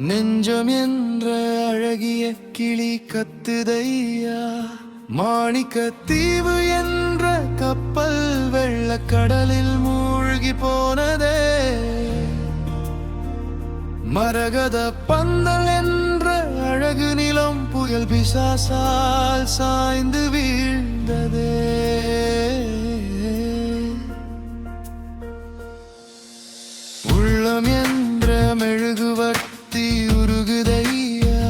நெஞ்சம் என்ற அழகிய கிளி கத்துதையா, மாணிக்க தீவு என்ற கப்பல் வெள்ளக்கடலில் மூழ்கி போனதே. மரகத பந்தல் என்ற அழகு நிலம் புயல் பிசாசால் சாய்ந்து வீழ்ந்ததே. உள்ளம் என்ற மெழுகுவர்த்தி உருகுதையா,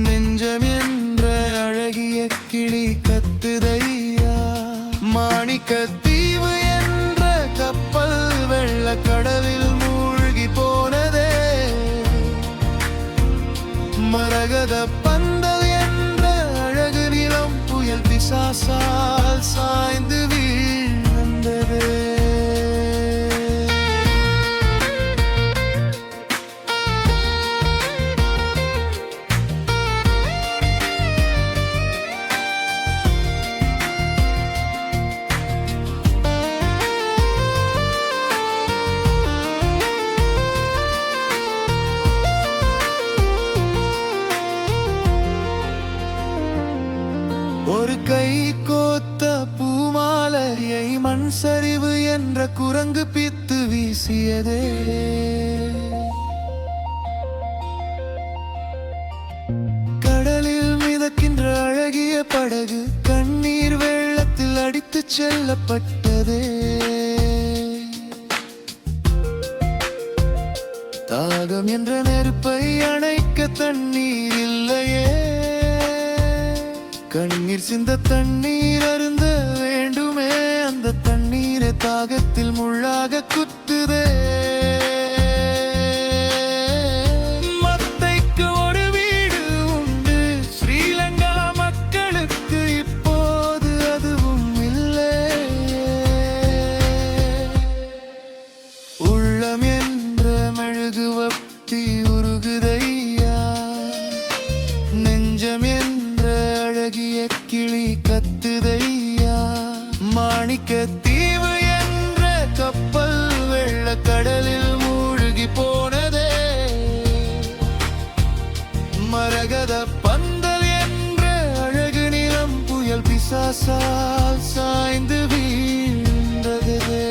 நெஞ்சம் என்ற அழகிய கிளி கத்துதையா, மாணிக்க தீவு என்ற கப்பல் வெள்ளக்கடலில் மூழ்கி போனதே. மரகத பந்தல் என்ற அழகு நிலம் புயல் பிசாசால் சாய்ந்து வீழ்ந்ததே. ஒரு கை கோத்த பூமாலையை மண் சரிவு என்ற குரங்கு பித்து வீசியதே. கடலில் மிதக்கின்ற அழகிய படகு கண்ணீர் வெள்ளத்தில் அடித்துச் செல்லப்பட்டதே. தாகம் என்ற நெருப்பை அணைக்க தண்ணீர் இல்லையே. கண்ணீர் சிந்த தண்ணீர் அருந்த வேண்டுமே, அந்த தண்ணீரை தாகத்தில் முள்ளாக குத்துதே. மத்தைக்கு ஒரு வீடு உண்டு, ஸ்ரீலங்கா மக்களுக்கு இப்போது அதுவும் இல்லை. உள்ளம் என்ற மெழுகுவர்த்தி உருகுதையா, நெஞ்சம் அழகிய கிளி கத்துதையா, மாணிக்க தீவு என்ற கப்பல் வெள்ளக்கடலில் மூழ்கி போனதே. மரகத பந்தல் என்ற அழகு நிலம் புயல் பிசாசால் சாய்ந்து வீழ்ந்ததே.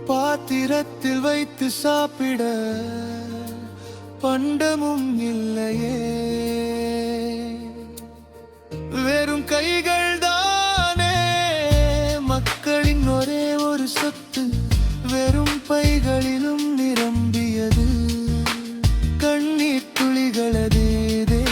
பாத்திரத்தில் வைத்து சாப்பிட பண்டமும் இல்லையே. வெறும் கைகள் தானே மக்களின் ஒரே ஒரு சொத்து, வெறும் பைகளிலும் நிரம்பியது கண்ணீர் துளிகளதேதே.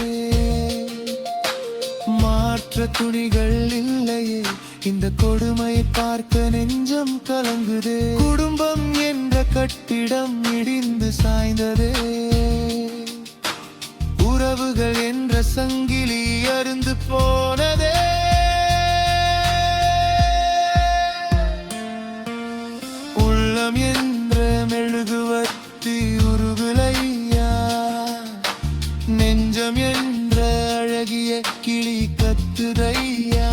மாற்ற துணிகள் இல்லையே, இந்த கொடுமை பார்க்க நெஞ்சம் கலங்குதே. குடும்பம் என்ற கட்டிடம் இடிந்து சாய்ந்ததே. உறவுகள் என்ற சங்கிலி அருந்து போனதே. உள்ளம் என்ற மெழுகுவர்த்தி உருகுலையா, நெஞ்சம் என்ற அழகிய கிளி கத்துதையா,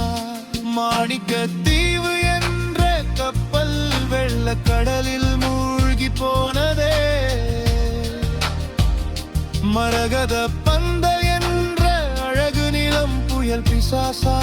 மாணிக்க தீவு என்ற கப்பல் வெள்ளக்கடலில் மூழ்கி போனதே. மரகத பந்தல் என்ற அழகு நிலம் புயல் பிசாசா